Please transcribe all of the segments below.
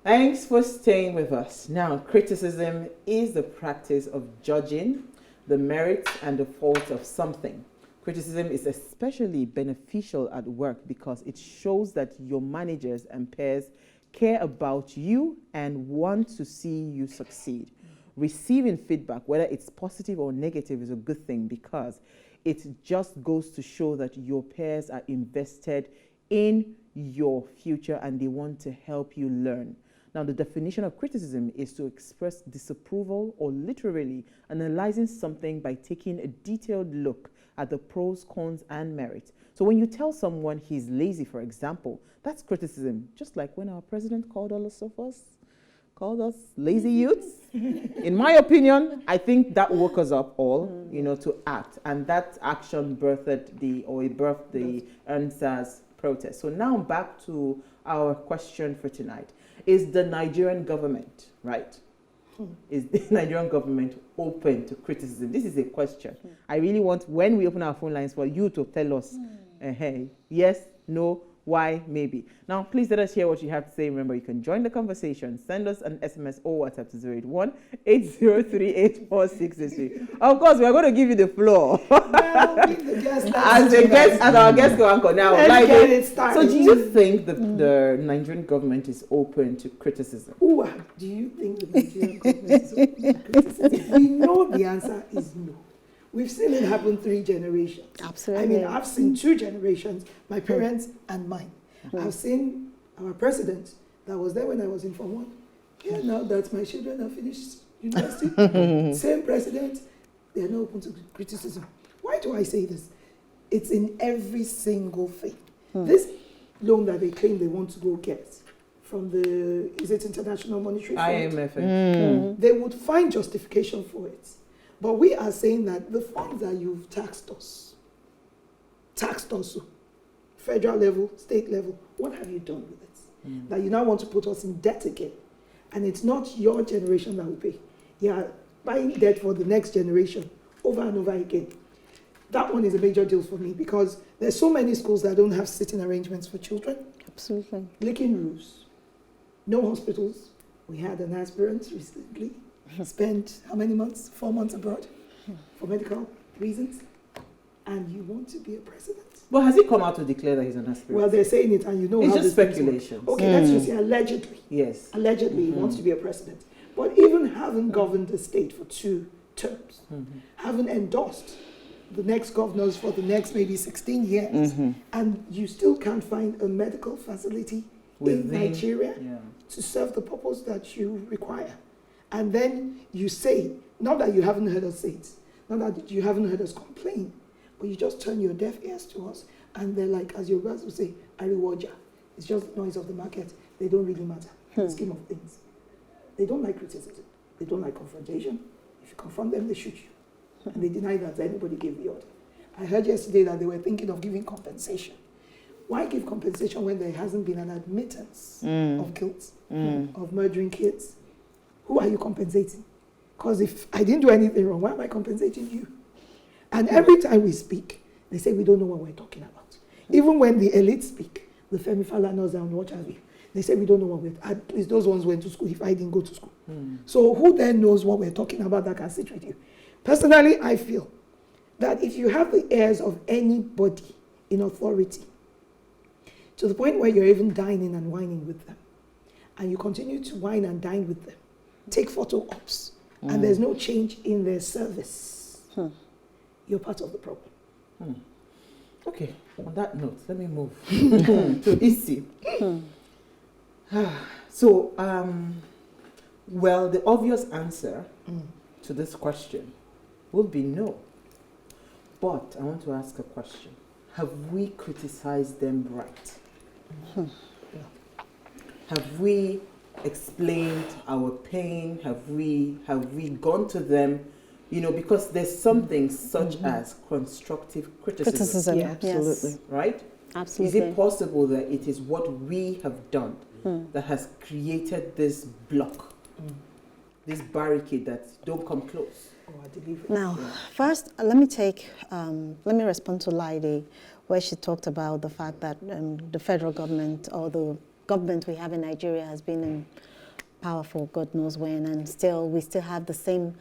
Thanks for staying with us. Now, criticism is the practice of judging the merits and the faults of something. Criticism is especially beneficial at work because it shows that your managers and peers care about you and want to see you succeed. Receiving feedback, whether it's positive or negative, is a good thing because it just goes to show that your peers are invested in your future and they want to help you learn. Now, the definition of criticism is to express disapproval or literally analyzing something by taking a detailed look at the pros, cons, and merits. So when you tell someone he's lazy, for example, that's criticism, just like when our president called us lazy youths. In my opinion, I think that woke us up all, to act. And that action birthed the NSAS protest. So now back to our question for tonight. Is the Nigerian government, right? Is the Nigerian government open to criticism? This is a question. I really want, when we open our phone lines, for you to tell us, hey, yes, no, why, maybe. Now, please let us hear what you have to say. Remember, you can join the conversation. Send us an SMS or WhatsApp to 081-8038-4663. Of course, we are going to give you the floor. As our guest go anchor now. So do you think the Nigerian government is open to criticism? Do you think the Nigerian government is open to criticism? We know the answer is no. We've seen it happen 3 generations. Absolutely. I mean, I've seen 2 generations, my parents and mine. I've seen our president that was there when I was in Form 1. Yeah, now that my children have finished university, same president, they're not open to criticism. Why do I say this? It's in every single thing. This loan that they claim they want to go get from the, is it International Monetary Fund? IMF. They would find justification for it. But we are saying that the funds that you've taxed us, federal level, state level, what have you done with it? That you now want to put us in debt again. And it's not your generation that will pay. You are buying debt for the next generation over and over again. That one is a major deal for me because there's so many schools that don't have sitting arrangements for children. Absolutely. Leaking roofs, no hospitals. We had an aspirant recently. Spent how many months? 4 months abroad for medical reasons. And you want to be a president? Well, has he come out to declare that he's an aspirant? Well, they're saying it, and you know it's how just speculation. Okay, let's just say allegedly. Yes. Allegedly, he wants to be a president. But even having governed the state for 2 terms, having endorsed the next governors for the next maybe 16 years, and you still can't find a medical facility in Nigeria to serve the purpose that you require. And then you say, not that you haven't heard us say it, not that you haven't heard us complain, but you just turn your deaf ears to us, and they're like, as your guys would say, Ariwaja. It's just the noise of the market. They don't really matter in the scheme of things. They don't like criticism. They don't like confrontation. If you confront them, they shoot you. And they deny that anybody gave the order. I heard yesterday that they were thinking of giving compensation. Why give compensation when there hasn't been an admittance of guilt, of murdering kids? Who are you compensating? Because if I didn't do anything wrong, why am I compensating you? And every time we speak, they say we don't know what we're talking about. Even when the elites speak, the Femi Falanas and what have you, they say we don't know what we're, at least those ones went to school if I didn't go to school. So who then knows what we're talking about that can sit with you? Personally, I feel that if you have the ears of anybody in authority, to the point where you're even dining and whining with them, and you continue to wine and dine with them, take photo ops, and there's no change in their service, you're part of the problem. Okay, on that note, let me move to Isi. So, well, the obvious answer to this question will be no. But I want to ask a question. Have we criticized them right? Have we explained our pain? Have we gone to them? You know, because there's something such as constructive criticism. Yeah, absolutely. Yes. Right? Absolutely. Is it possible that it is what we have done that has created this block, this barricade that don't come close? Now, first, let me respond to Lydie, where she talked about the fact that the federal government or the government we have in Nigeria has been in powerful, God knows when, and we still have the same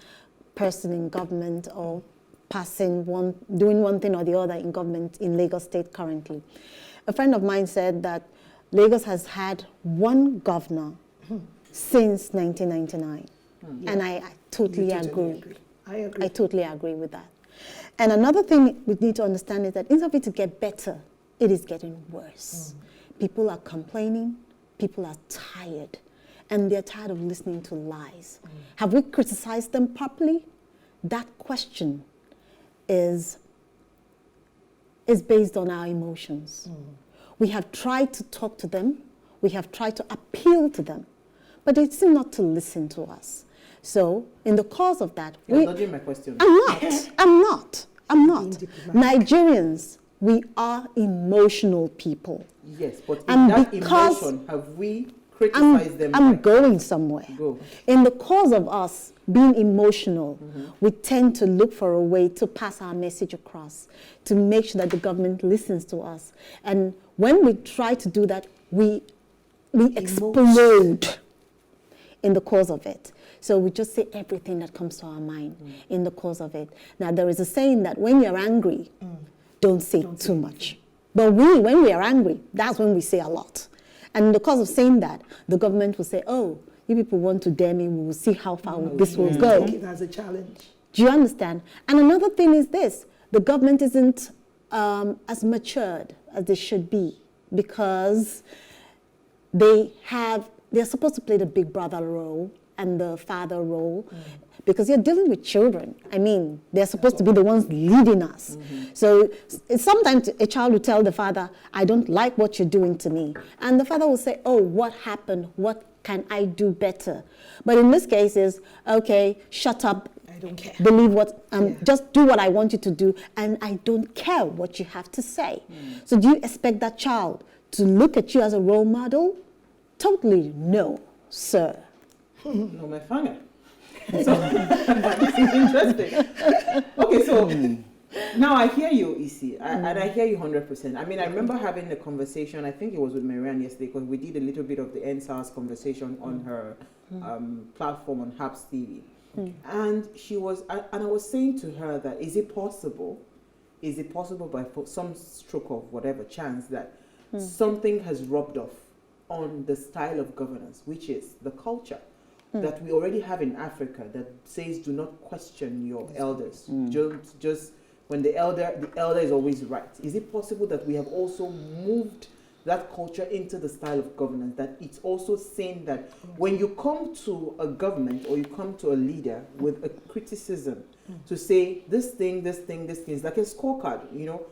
person in government or doing one thing or the other in government in Lagos State currently. A friend of mine said that Lagos has had one governor since 1999. And I totally agree. I agree. I totally agree with that. And another thing we need to understand is that instead of it to get better, it is getting worse. People are complaining, people are tired, and they're tired of listening to lies. Have we criticized them properly? That question is based on our emotions. We have tried to talk to them, we have tried to appeal to them, but they seem not to listen to us. So, in the cause of that, You're dodging my question. I'm not. Nigerians, we are emotional people. Yes, but And in that because emotion, have we criticized them? I'm right? going somewhere. Go. In the cause of us being emotional, we tend to look for a way to pass our message across, to make sure that the government listens to us. And when we try to do that, we explode in the cause of it. So we just say everything that comes to our mind in the cause of it. Now, there is a saying that when you're angry, don't say too much. But when we are angry, that's when we say a lot. And in the cause of saying that, the government will say, oh, you people want to dare me, we will see how far this will go. Take it as a challenge. Do you understand? And another thing is this, the government isn't as matured as they should be, because they're supposed to play the big brother role and the father role, because you're dealing with children. I mean, they're supposed to be the ones leading us. So sometimes a child will tell the father, I don't like what you're doing to me. And the father will say, oh, what happened? What can I do better? But in this case is, okay, shut up. I don't care. Believe what, just do what I want you to do, and I don't care what you have to say. So do you expect that child to look at you as a role model? Totally no, sir. No, my finger. So, this is interesting. Okay, so now I hear you, Isi, and I hear you 100%. I mean, I remember having a conversation, I think it was with Marianne yesterday, because we did a little bit of the NSAS conversation on her platform on Habs TV. And I was saying to her that, is it possible by some stroke of whatever chance that something has rubbed off on the style of governance, which is the culture that we already have in Africa that says do not question your elders. Just when the elder is always right. Is it possible that we have also moved that culture into the style of governance, that it's also saying that when you come to a government or you come to a leader with a criticism to say this thing, it's like a scorecard, you know,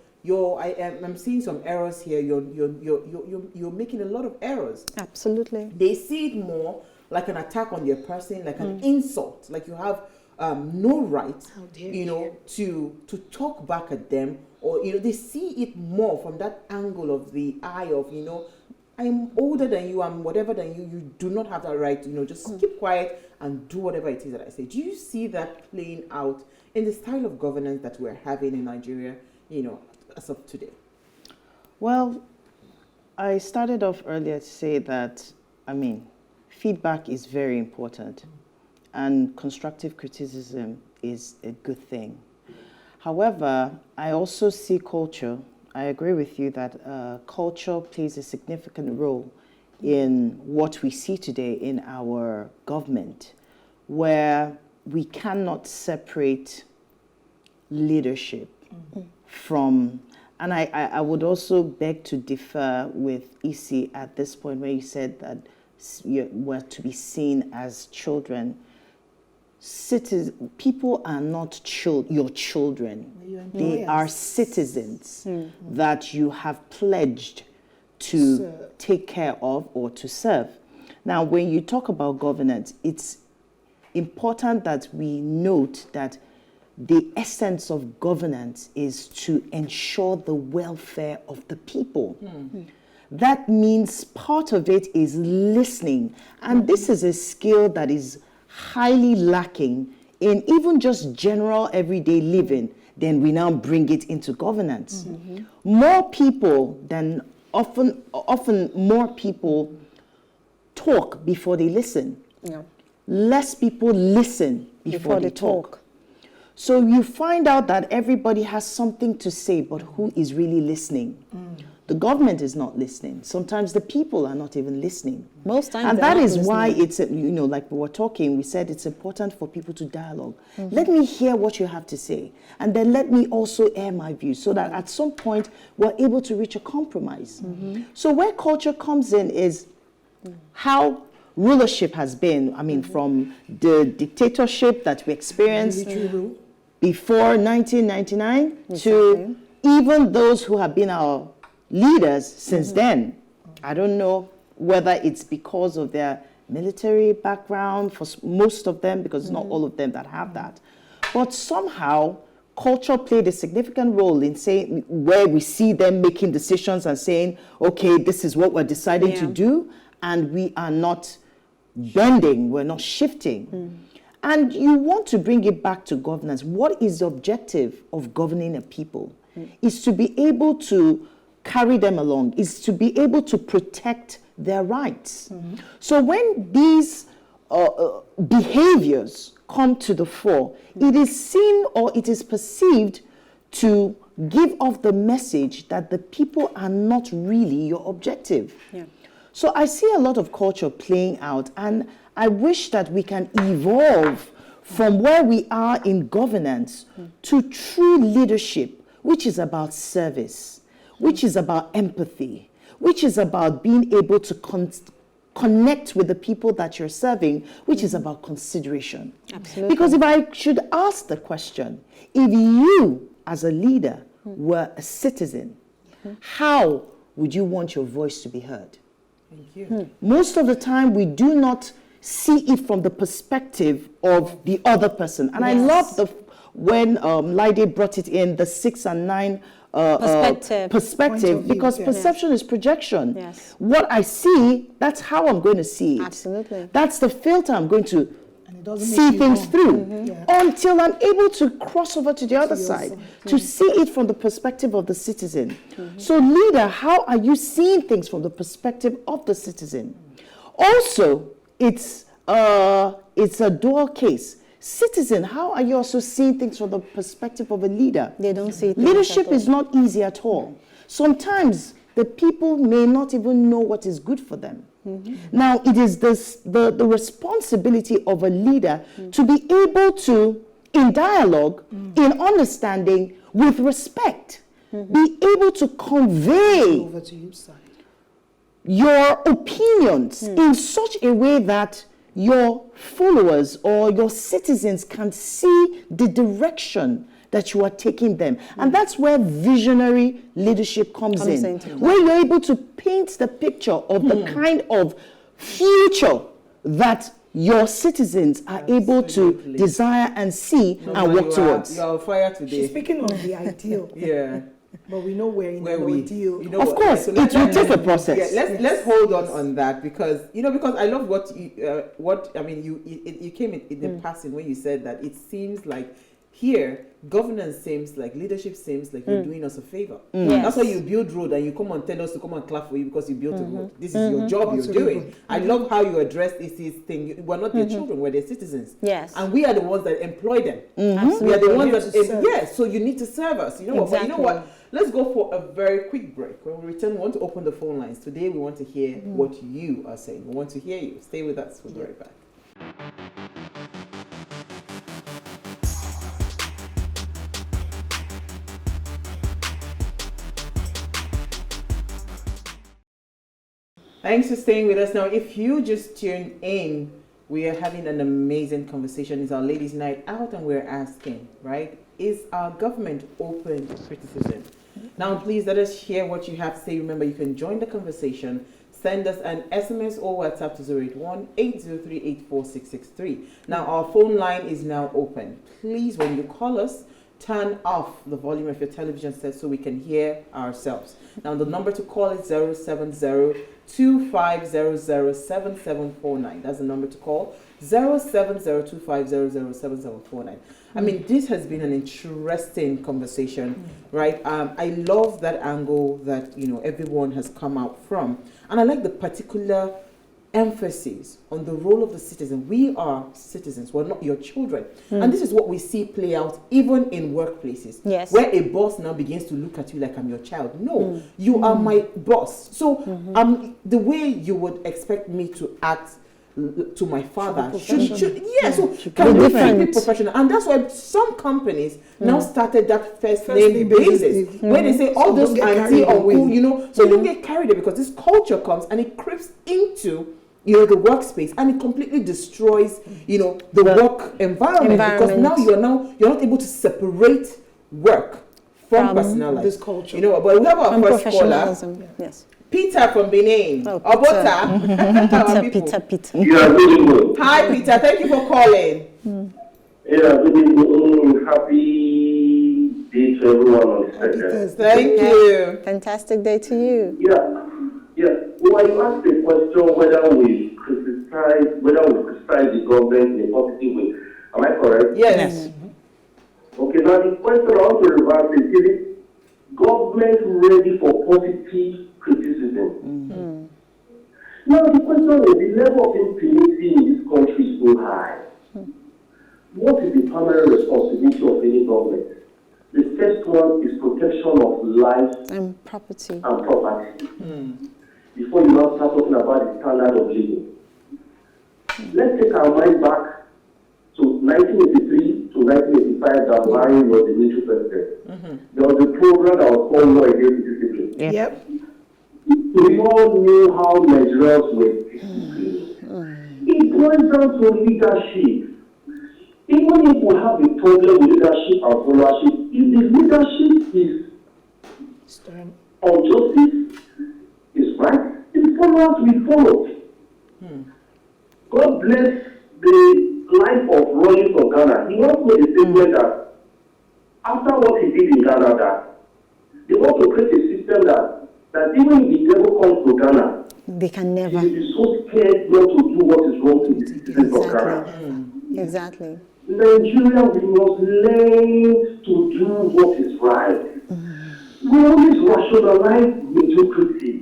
I'm seeing some errors here. You're making a lot of errors. Absolutely. They see it more like an attack on their person, like an insult, like you have no right, you know, to talk back at them, or you know, they see it more from that angle of the eye of, you know, I'm older than you, I'm whatever than you. You do not have that right, you know, just keep quiet and do whatever it is that I say. Do you see that playing out in the style of governance that we're having in Nigeria, you know, as of today? Well, I started off earlier to say that, I mean, feedback is very important and constructive criticism is a good thing. However, I also see culture. I agree with you that culture plays a significant role in what we see today in our government, where we cannot separate leadership from. And I would also beg to differ with Isi at this point, where you said that we're to be seen as children. People are not your children. They are citizens that you have pledged to take care of or to serve. Now, when you talk about governance, it's important that we note that the essence of governance is to ensure the welfare of the people. That means part of it is listening. And this is a skill that is highly lacking in even just general everyday living. Then we now bring it into governance. More people than often more people talk before they listen. Yeah. Less people listen before they talk. So you find out that everybody has something to say, but who is really listening? The government is not listening. Sometimes the people are not even listening. Most times, and they're that not is why listening. it's, you know, like we were talking, we said it's important for people to dialogue. Let me hear what you have to say, and then let me also air my views, so that at some point we're able to reach a compromise. So where culture comes in is how rulership has been. I mean, from the dictatorship that we experienced before 1999 to even those who have been our leaders since then. I don't know whether it's because of their military background, for most of them, because it's not all of them that have that. But somehow, culture played a significant role in saying, where we see them making decisions and saying, okay, this is what we're deciding to do, and we are not bending, we're not shifting. And you want to bring it back to governance. What is the objective of governing a people? Is to be able to carry them along, is to be able to protect their rights. So when these behaviors come to the fore, it is seen or it is perceived to give off the message that the people are not really your objective. So I see a lot of culture playing out, and I wish that we can evolve from where we are in governance to true leadership, which is about service, which is about empathy, which is about being able to connect with the people that you're serving, which is about consideration. Absolutely. Because if I should ask the question, if you as a leader were a citizen, how would you want your voice to be heard? Thank you. Most of the time, we do not see it from the perspective of the other person. And I love when Laide brought it in, the 6 and 9 perspective, because perception is projection. What I see, that's how I'm going to see it. Absolutely. That's the filter I'm going to see things through until I'm able to cross over to the other side to see it from the perspective of the citizen. So leader, how are you seeing things from the perspective of the citizen? Also, it's a dual case. Citizen, how are you also seeing things from the perspective of a leader? They don't see things Leadership at all. is not easy at all. Sometimes the people may not even know what is good for them. Now, it is the responsibility of a leader to be able to, in dialogue, in understanding, with respect, be able to convey Over to you, sir. your opinions in such a way that your followers or your citizens can see the direction that you are taking them. And that's where visionary leadership comes in, where you're able to paint the picture of the kind of future that your citizens are able to desire and see and work towards. You are on fire today. She's speaking of the ideal. But we know we're in the ideal. You know of course, so it will take a process. Let's hold on that, because because I love what I mean. You came in the passing when you said that it seems like here governance seems like leadership seems like you're doing us a favor. That's why you build road and you come and tell us to come and clap for you because you built a road. This is your job you're doing. I love how you address this thing. We're not their children, we're their citizens. And we are the ones that employ them. We are the ones that so you need to serve us. You know what? But you know what? Let's go for a very quick break. When we return, we want to open the phone lines. Today we want to hear what you are saying. We want to hear you. Stay with us. We'll be right back. Thanks for staying with us. Now, if you just tuned in, we are having an amazing conversation. It's our ladies' night out, and we're asking, right, is our government open to criticism? Now, please let us hear what you have to say. Remember, you can join the conversation. Send us an SMS or WhatsApp to 081-803-84663. Now, our phone line is now open. Please, when you call us, turn off the volume of your television set so we can hear ourselves. Now, the number to call is 070-2500-7749. That's the number to call, 070-2500-7749. I mean, this has been an interesting conversation, right? I love that angle that, everyone has come out from. And I like the particular emphasis on the role of the citizen. We are citizens, we're not your children. And this is what we see play out even in workplaces. Yes. Where a boss now begins to look at you like I'm your child. No, you are my boss. So the way you would expect me to act to my father should can be different, professional. And that's why some companies now started that first name basis where they say all those auntie uncle, you know, so you don't get carried away, because this culture comes and it creeps into, you know, the workspace, and it completely destroys, you know, the work environment, because now you're not able to separate work from personal life. This culture, you know. But we have our first caller. Yes. Peter from Benin. Oh, Obota. Peter. Yeah, good evening. Hi, Peter. Thank you for calling. Yeah, good evening. Happy day to everyone on this session. Thank you. Fantastic day to you. Yeah. Well, you asked the question whether we criticize the government in a positive way. Am I correct? Yes. Okay, now the question I want to reverse is government ready for positive criticism? Now the question is, the level of impunity in this country is so high. What is the primary responsibility of any government? The first one is protection of life And property. Before you now start talking about the standard of living. Let's take our mind back to 1983 to 1985 that Buhari was the military president. There was a program that was called War Against Discipline. Yep. We all knew how Nigerians were disciplined. It boils down to leadership. Even if we have a problem with leadership and followership, if the leadership is on justice, is right, the followers will follow. God bless the life of Rollins of Ghana. He once made a statement that after what he did in Ghana, that they want to create a system that even if the devil comes to Ghana, They can he never. will be so scared not to do what is wrong to the citizens of Ghana. Exactly. Nigeria, we must learn to do what is right. We always rationalize mediocrity.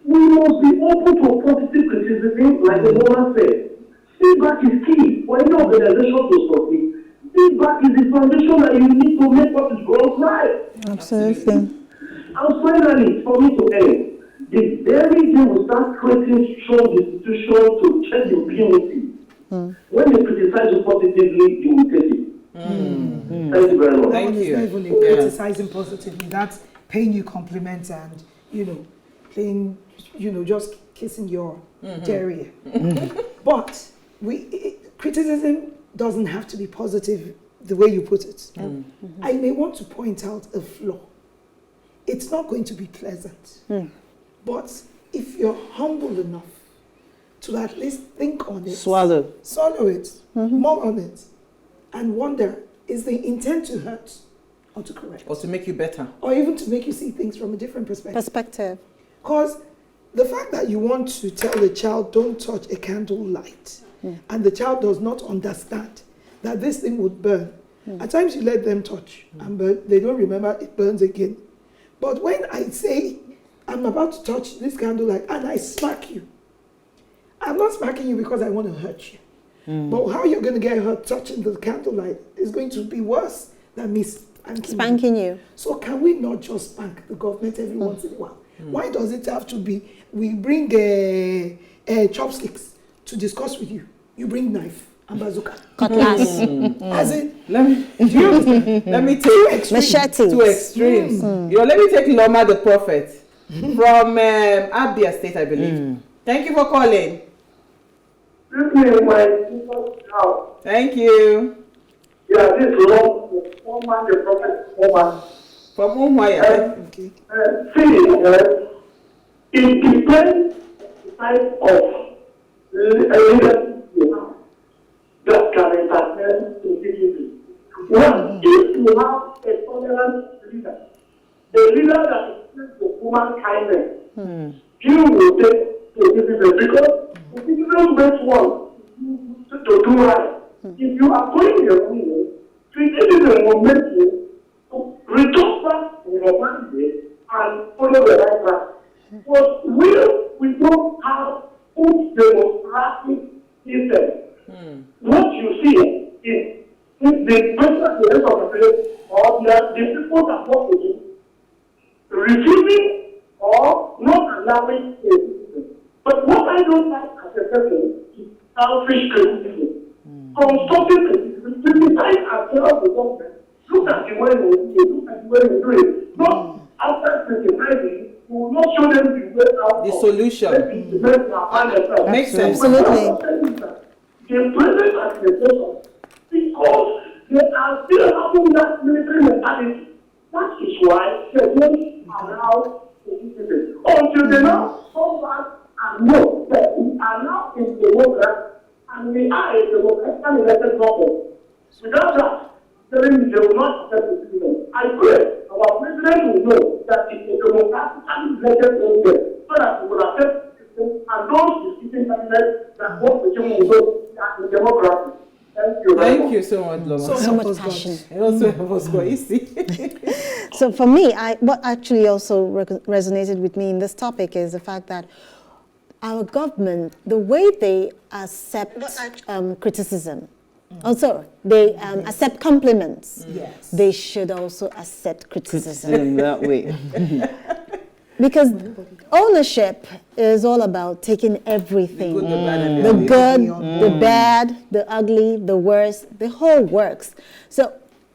We must be open to positive criticism, like the woman said. Feedback is key for any organization to succeed. Feedback is the foundation that you need to make what is wrong right. Absolutely. And finally, for me to end, the very day we start creating strong institutions to check impunity, when they criticize you positively, you will take it. Thank you very much. Thank you. Not even criticizing positively. That's paying you compliments and, you know, playing, you know, just kissing your derriere. But criticism doesn't have to be positive the way you put it. I may want to point out a flaw. It's not going to be pleasant. But if you're humble enough to at least think on it, swallow it, mull on it, and wonder, is the intent to hurt or to correct? Or to make you better. Or even to make you see things from a different perspective. Because the fact that you want to tell the child, don't touch a candle light, and the child does not understand that this thing would burn. At times you let them touch, and they don't remember it burns again. But when I say, I'm about to touch this candle light, and I smack you, I'm not smacking you because I want to hurt you. But how you're going to get hurt touching the candlelight is going to be worse than me spanking you. So can we not just spank the government every once in a while? Why does it have to be, we bring chopsticks to discuss with you. You bring knife and bazooka. Cutlass. As in, let me take machetes. Two extremes. You know, let me take Loma the prophet from Abia State, I believe. Thank you for calling. Thank you. Yeah, this is Loma the prophet, Loma. From Umwaya. See, it depends on the type of leadership you have that can entertain stupidity. One, if you have a tolerant leader, a leader that is filled with human kindness, you will take stupidity because stupidity makes one to do right. If you are going the wrong way, stupidity will make you to return back to your mandate and follow the right path. But we don't have full democratic system. What you see is the president of the place or the people that work with him refusing or not allowing it. But what I don't like as a person is selfish criticism. Constructive criticism, criticize and tell the government, look at the way we do it, look at the way we do it. Not after criticizing, we will not show them the way out. The solution. Makes sense. Absolutely. The present administration, because they are still having that military mentality. That is why they won't allow criticism. Until they now come back and know that we are now in democracy and we are a democratically elected government. Without that, telling me they will not accept the citizen. I pray our president will know that it's a democratically elected government so that we will accept the system and those disputing candidates that want to change the vote that is democracy. Thank you. Thank you so much, Loma. So much passion. And also help us go easy. So for me, what actually also resonated with me in this topic is the fact that our government, the way they accept criticism, also they accept compliments. Yes. They should also accept criticism. In that way. Because ownership is all about taking everything. The good, the bad, and The good, the bad, the ugly, the worst, the whole works. So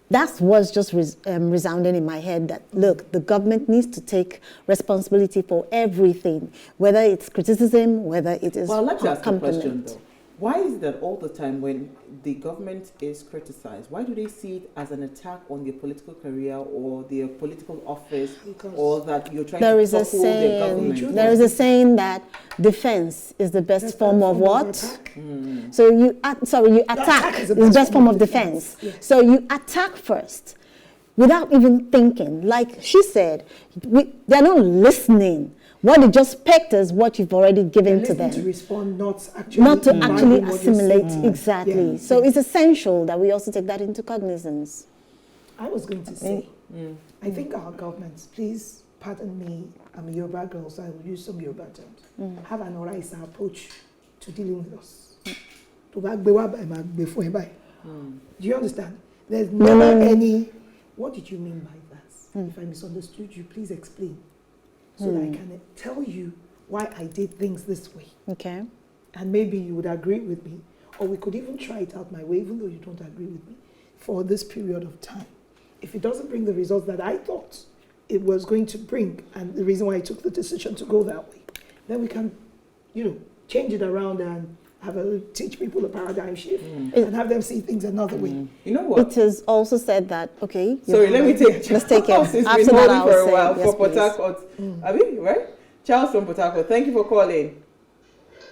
that was just resounding in my head that, look, the government needs to take responsibility for everything, whether it's criticism, whether it is Well, let's ask a compliment. question though. Why is it that all the time when the government is criticized, why do they see it as an attack on their political career or their political office, or that you're trying to topple their government? There is a saying that defense is the best form of what? So you attack is the best form of defense. Yes. So you attack first without even thinking. Like she said, they're not listening. What they just picked is what you've already given to them. To respond, not actually assimilate. Exactly. Yeah. So it's essential that we also take that into cognizance. I was going to say, I think our governments, please pardon me, I'm a Yoruba girl, so I will use some Yoruba terms, have an Oraisa approach to dealing with us. Do you understand? There's never any, what did you mean by that? If I misunderstood you, please explain. So that I can tell you why I did things this way. Okay. And maybe you would agree with me, or we could even try it out my way, even though you don't agree with me, for this period of time. If it doesn't bring the results that I thought it was going to bring, and the reason why I took the decision to go that way, then we can, change it around and teach people a paradigm shift and have them see things another way. You know what? It is also said that, okay. Sorry, let me take Let's take it. Charles has After been that, holding I'll for a say, while yes, for Port please. Harcourt. Abi, right? Charles from Port Harcourt, thank you for calling.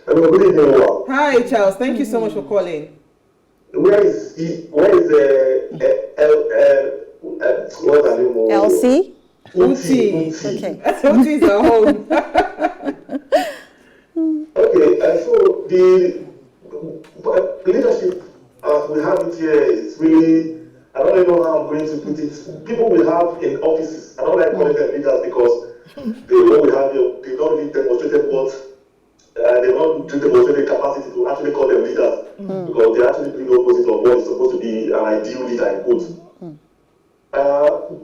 Hello, good evening. Hi, Charles. Thank you so much for calling. Where is what's her name? Elsie? Uti. Okay. Uti is our home. Okay, so the leadership as we have it here is really, I don't even know how I'm going to put it. People we have in offices, I don't like calling them leaders because what we have here, they don't really demonstrated what, they don't demonstrate the capacity to actually call them leaders because they actually bring the opposite of what is supposed to be an ideal leader in quotes.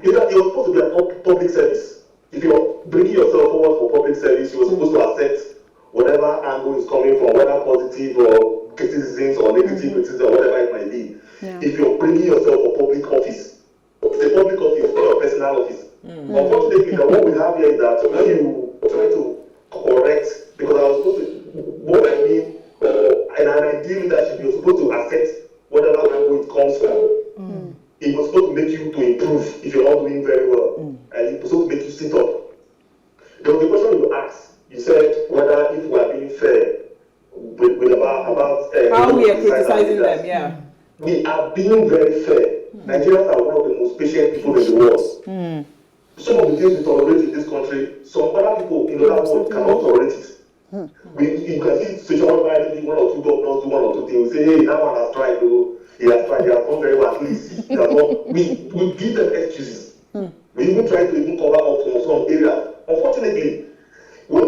You're supposed to be a public service. If you're bringing yourself forward for public service, you're supposed to accept whatever angle is coming from, whether positive or criticisms or negative criticism or whatever it might be. Yeah. If you're bringing yourself for public office, it's a public office, not your personal office. Unfortunately, what we have here is that when you try to correct, because I was supposed to, what I mean, in an ideal leadership, you're supposed to accept whatever angle it comes from. It was supposed to make you to improve if you're not doing very well. And it was supposed to make you sit up. There was a question you asked. You said whether if we are being fair with about how we are criticizing them, yeah. We are being very fair. Nigerians are one of the most patient people in the world. Some of the things we tolerate in this country, some other people in the other world cannot tolerate it. You can see situation where one or two governors do one or two things. We say, hey, that one has tried, though. He has tried, he has done very well, at least. He has done. We give them excuses. We even try to even cover up from some areas. Unfortunately, we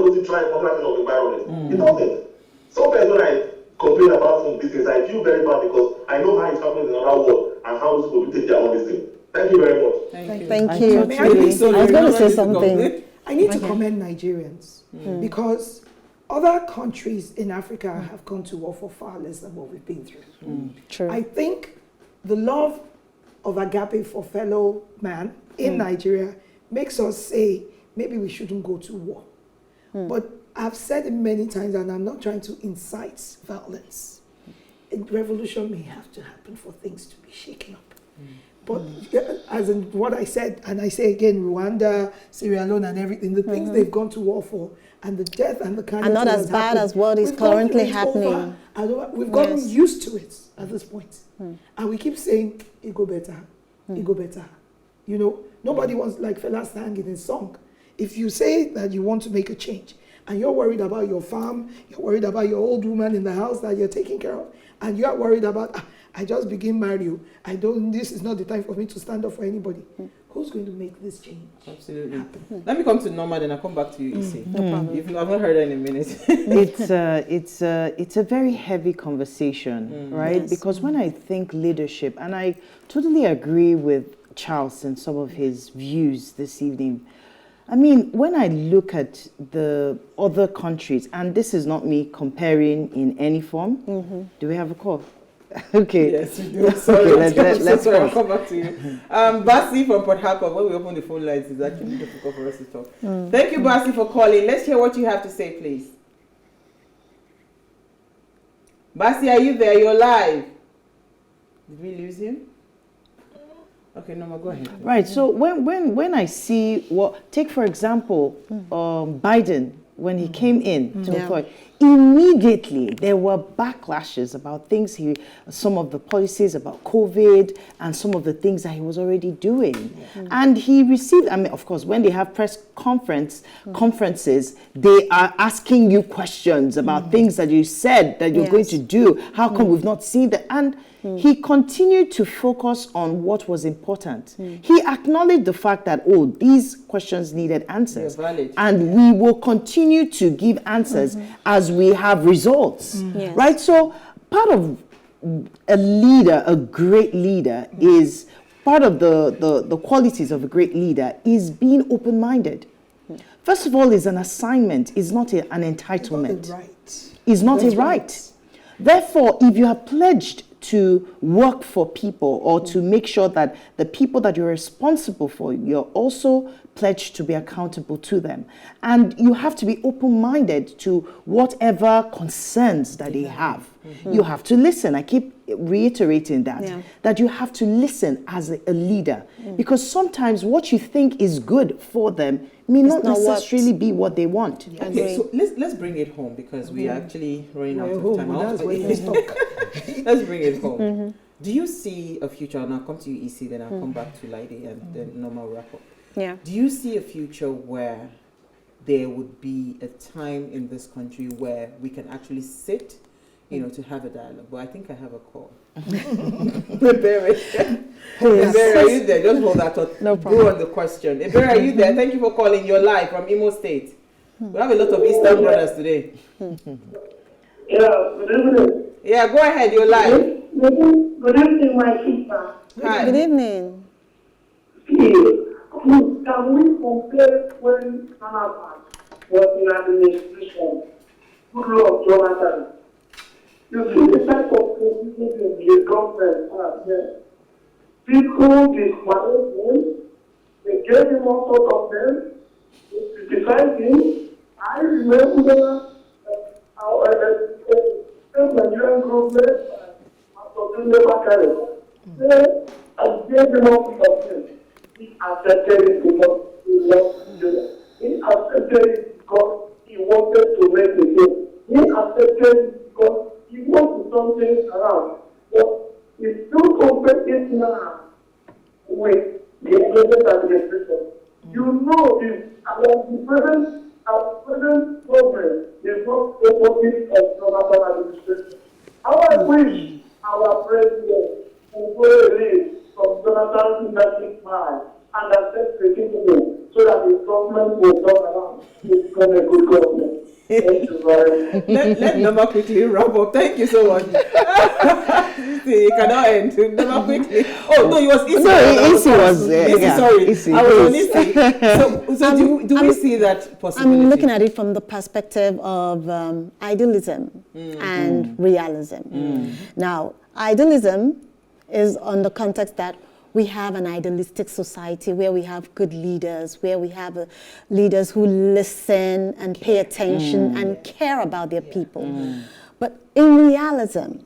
does it try monitoring of environment? It doesn't. Sometimes when I complain about some business, I feel very bad because I know how it happens in another world and how these people take their own thing. Thank you very much. Thank you. May I please- I was going to say something. I need to commend Nigerians because other countries in Africa have gone to war for far less than what we've been through. True. I think the love of agape for fellow man in Nigeria makes us say maybe we shouldn't go to war. But I've said it many times, and I'm not trying to incite violence. A revolution may have to happen for things to be shaken up. But as in what I said, and I say again, Rwanda, Sierra Leone and everything, the things they've gone to war for, and the death and the carnage And not that as has bad happened, as what is we've gone currently through it happening. over, and we've gotten Yes. used to it at this point. And we keep saying, it go better, it go better. You know, nobody wants, like Fela sang in his song, if you say that you want to make a change, and you're worried about your farm, you're worried about your old woman in the house that you're taking care of, and you're worried about, I just begin married, this is not the time for me to stand up for anybody. Who's going to make this change Absolutely. happen? Let me come to Norma, then I'll come back to you, Issy. I've not heard her in a minute. It's a very heavy conversation, right? Yes. Because when I think leadership, and I totally agree with Charles and some of his views this evening. I mean, when I look at the other countries, and this is not me comparing in any form. Do we have a call? Okay. Yes, you do. Sorry, Okay, let's sorry, I'll pause. come back to you. Basi from Port Harcourt, when we open the phone lines, it's actually difficult for us to talk. Thank you, Basi, for calling. Let's hear what you have to say, please. Basi, are you there? You're live. Did we lose him? Okay, Norma, go ahead. Right. So when I see take for example, Biden, when he came in to authority, immediately there were backlashes about things some of the policies about COVID and some of the things that he was already doing. And he received, I mean, of course, when they have press conferences, they are asking you questions about things that you said that you're going to do. How come we've not seen that? And he continued to focus on what was important. He acknowledged the fact that, these questions needed answers. They're valid. And we will continue to give answers as we have results. Yes. Right? So part of a leader, a great leader, is part of the qualities of a great leader is being open-minded. First of all, is an assignment, is not an entitlement. Is not a right. Therefore, if you are pledged to work for people or to make sure that the people that you're responsible for, you're also pledged to be accountable to them. And you have to be open-minded to whatever concerns that they have. You have to listen. I keep reiterating that you have to listen as a leader, because sometimes what you think is good for them may not necessarily be what they want. Okay, so let's bring it home, because we are actually running out of time. That's where you stop. Let's bring it home. Do you see a future, and I'll come to you, Issy, then I'll come back to Lydie, and then Norma will wrap up. Yeah. Do you see a future where there would be a time in this country where we can actually sit, to have a dialogue? But I think I have a call. Ebere, are you there? Just hold that thought. No problem. Go on the question. Ebere, are you there? Thank you for calling. You're live from Imo State. We have a lot of Eastern brothers today. Yeah, good evening. Yeah, go ahead. You're live. Good evening, my sister. Hi. Good evening. Can we compare when Jonathan was in administration? Good Lord, Jonathan. You see the type of position the government has there. People dismantled him, they gave him all sorts of them, they criticized him. I remember our Nigerian government after doing the baccalaureate, they gave him all sorts of them. He accepted it because he loved Nigeria. He accepted it because he wanted to make a game. He accepted it because he wants to turn things around. But if you compare it now with the present administration, you know our present government is not opposite of Jonathan administration. How I wish our president would go away from Jonathan's leadership mind and accept the people so that the government will turn around to become a good government. Thank you very much. Let Nama quickly wrap up. Thank you so much. It cannot end. Nama quickly. Oh, no, it was Isi. No, Isi was Isi, sorry. Isi, I was on please. Isi. So do we see that possibility? I'm looking at it from the perspective of idealism and realism. Now, idealism is on the context that we have an idealistic society where we have good leaders, where we have leaders who listen and pay attention and care about their people. But in realism,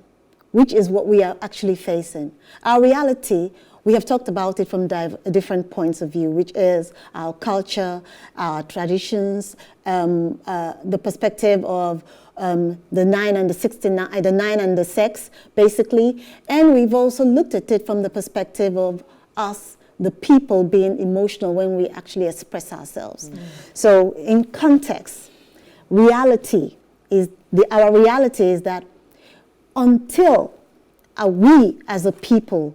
which is what we are actually facing, our reality, we have talked about it from different points of view, which is our culture, our traditions, the perspective of the 9 and the 69, the 9 and the sex, basically. And we've also looked at it from the perspective of us, the people, being emotional when we actually express ourselves. So in context, reality is, our reality is that until we as a people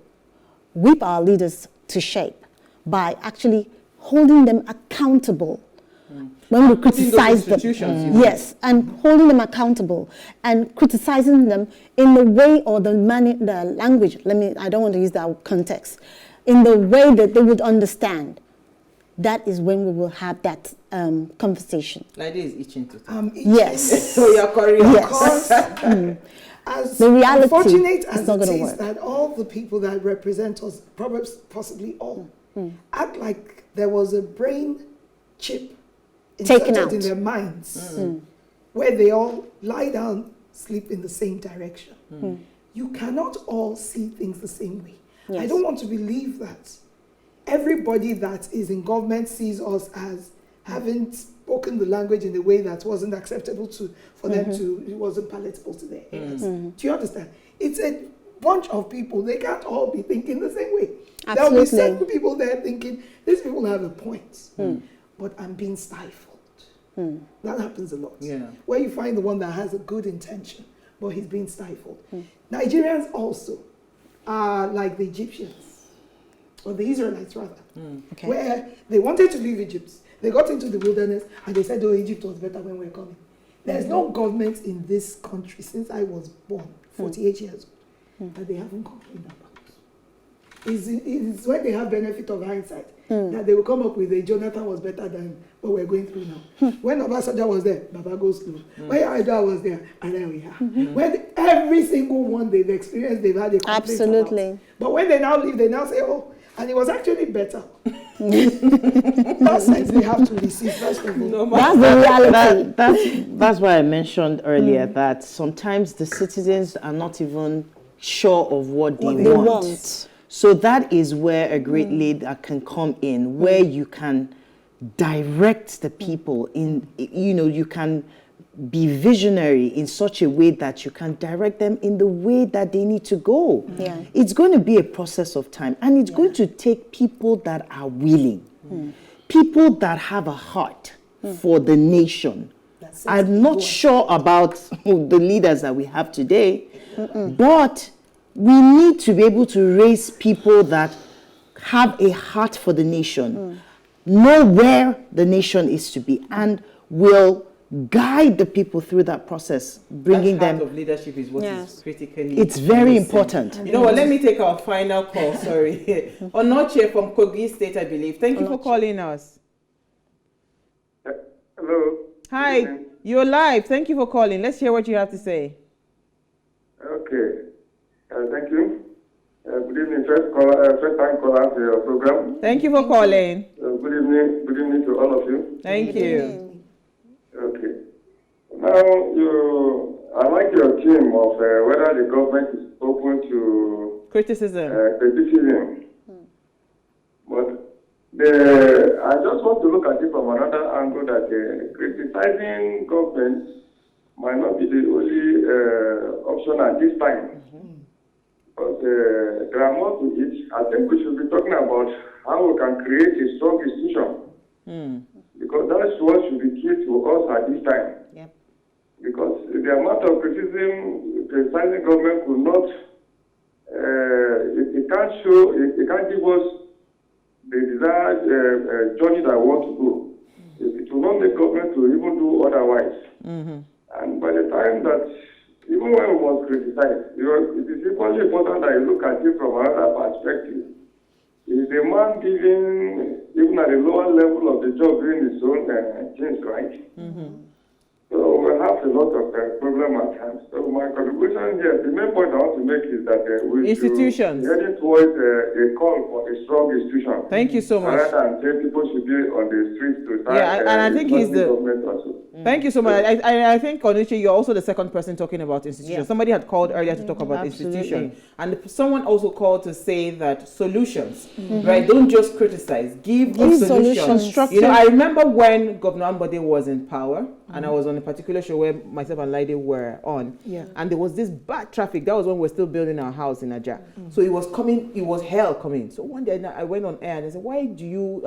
whip our leaders to shape by actually holding them accountable when we criticize them. Yes, and holding them accountable and criticizing them in the way or the language, I don't want to use that context, in the way that they would understand. That is when we will have that conversation. Lady is itching to talk. Yes. So you're correct. Yes. As The reality unfortunate as is not it gonna is work. that all the people that represent us, probably possibly all, act like there was a brain chip Taken inserted out. in their minds, where they all lie down, sleep in the same direction. You cannot all see things the same way. I Yes. don't want to believe that everybody that is in government sees us as having spoken the language in a way that wasn't acceptable for them to, it wasn't palatable to their ears. Do you understand? It's a bunch of people. They can't all be thinking the same way. There'll be Absolutely. certain people there thinking, these people have a point, but I'm being stifled. That happens a lot. Yeah. Where you find the one that has a good intention, but he's being stifled. Nigerians also are like the Egyptians, or the Israelites rather, Okay. where they wanted to leave Egypt. They got into the wilderness and they said, oh, Egypt was better when we were coming. There's no government in this country since I was born, 48 years old, that they haven't complained about. It's when they have benefit of hindsight that they will come up with a Jonathan was better than what we're going through now. When Obasanjo was there, Baba goes slow. When Aida was there, and there we are. When every single one they've experienced, they've had a complaint Absolutely. about. But when they now leave, they now say, oh, and it was actually better. That's sense they have to receive, first of all. That's the reality. That's why I mentioned earlier that sometimes the citizens are not even sure of what they they want. want. So that is where a great leader can come in, where you can direct the people in, you can be visionary in such a way that you can direct them in the way that they need to go. Yeah. It's going to be a process of time, and it's going to take people that are willing, people that have a heart for the nation. I'm not sure about the leaders that we have today, but we need to be able to raise people that have a heart for the nation, know where the nation is to be, and will guide the people through that process, bringing that heart them. of leadership is what is critically It's very missing. important. You know what? Let me take our final call. Sorry, Onoche from Kogi State, I believe. Thank you for calling us. Hello. Hi, Good evening. you're live. Thank you for calling. Let's hear what you have to say. Okay. Thank you. Good evening, first time caller to your program. Thank you for calling. Good evening to all of you. Thank you. Okay. Now, I like your theme of whether the government is open to Criticism. criticism. But I just want to look at it from another angle that criticizing government might not be the only option at this time. But there are more to it. I think we should be talking about how we can create a strong institution. Because that's what should be key to us at this time. Yep. Because the amount of criticizing government could not, it can't give us the desired journey that we want to go. It will not make government to even do otherwise. And by the time that, even when we must criticize, it is equally important that you look at it from another perspective. Is the man giving, even at the lower level of the job, doing his own things right? So we have a lot of problem at times. So my contribution here, the main point I want to make is that we Institutions. should heading towards a call for a strong institution. Thank you so much. Rather than say people should be on the streets to start. Yeah, and I think he's the government also. Thank you so much. I think, Onichi, you're also the second person talking about institutions. Yeah. Somebody had called earlier to talk about Absolutely. institution. And someone also called to say that solutions, right? Don't just criticize. Give a solution. solutions. You know, I remember when Governor Ambode was in power, and I was on a particular show where myself and Laide were on. Yeah. And there was this bad traffic. That was when we were still building our house in Aja. So it was hell coming. So one day I went on air and I said, why do you,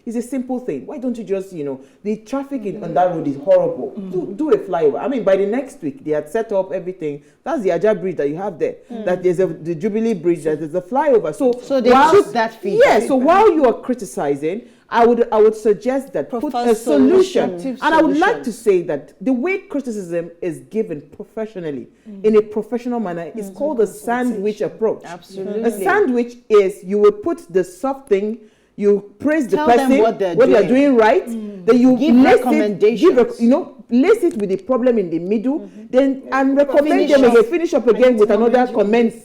it's a simple thing. Why don't you just, the traffic on that road is horrible. Do a flyover. By the next week, they had set up everything. That's the Aja bridge that you have there. That there's the Jubilee Bridge, that there's a flyover. So they took that feedback. Yeah, so while you are criticizing, I would suggest that put a solution. And I would like to say that the way criticism is given professionally, in a professional manner, is called a sandwich approach. Absolutely. A sandwich is you will put the soft thing, you praise the Tell them person, what they're doing right, then you Give lace recommendations. lace it with the problem in the middle, and recommend them again, finish up again with another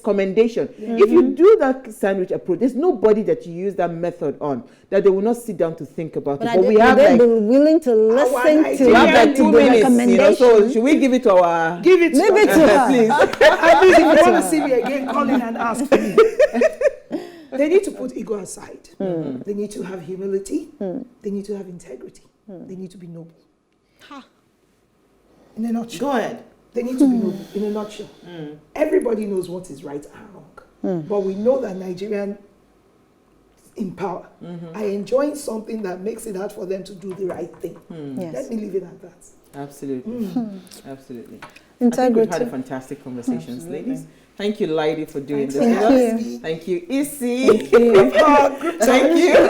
commendation. If you do that sandwich approach, there's nobody that you use that method on that they will not sit down to think about it. But we have be willing to listen to we have like 2 the minutes, recommendation. so should we give it to our... Give it to Leave it to her. please. At least if you want to see me again, call in and ask me. They need to put ego aside. They need to have humility. They need to have integrity. They need to be noble. In a nutshell. Go ahead. They need to be noble. In a nutshell. Everybody knows what is right and wrong. But we know that Nigerian in power are enjoying something that makes it hard for them to do the right thing. Yes. Let me leave it at that. Absolutely. Absolutely. I think Integrity. we've had a fantastic conversations, ladies. Thank you, Lydie, for doing this Thank with you. us. Thank you, Issy. Thank you.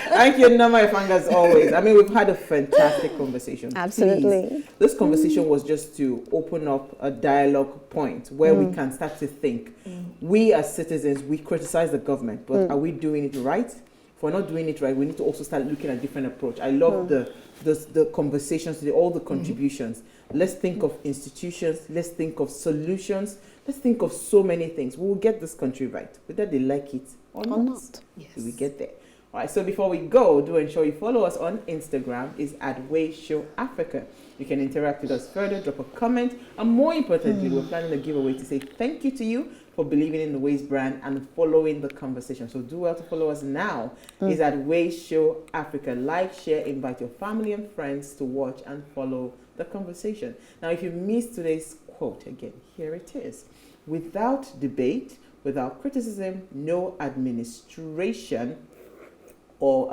Thank you, Nama Ifanga, as always. We've had a fantastic conversation. Absolutely. Please. This conversation was just to open up a dialogue point where we can start to think. We as citizens, we criticize the government, but are we doing it right? If we're not doing it right, we need to also start looking at a different approach. I love the conversations, all the contributions. Let's think of institutions. Let's think of solutions. Let's think of so many things. We will get this country right, whether they like it or not. Yes. So we get there. All right, so before we go, do ensure you follow us on Instagram. Is @WayShowAfrica. You can interact with us further, drop a comment, and more importantly, we're planning a giveaway to say thank you to you for believing in the Ways brand and following the conversation. So do well to follow us now. Is @WayShowAfrica. Like, share, invite your family and friends to watch and follow the conversation. Now, if you missed today's quote, again, here it is. Without debate, without criticism, no administration or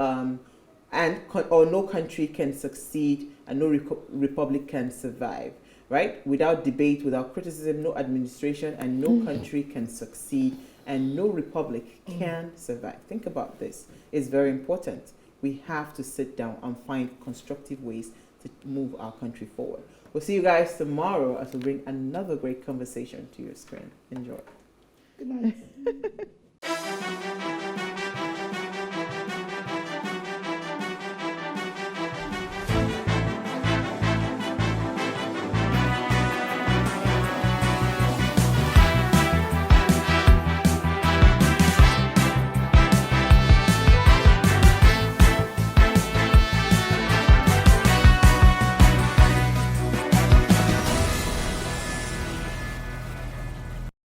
no country can succeed, and no republic can survive. Right? Without debate, without criticism, no administration and no country can succeed, and no republic can survive. Think about this. It's very important. We have to sit down and find constructive ways to move our country forward. We'll see you guys tomorrow as we bring another great conversation to your screen. Enjoy. Good night.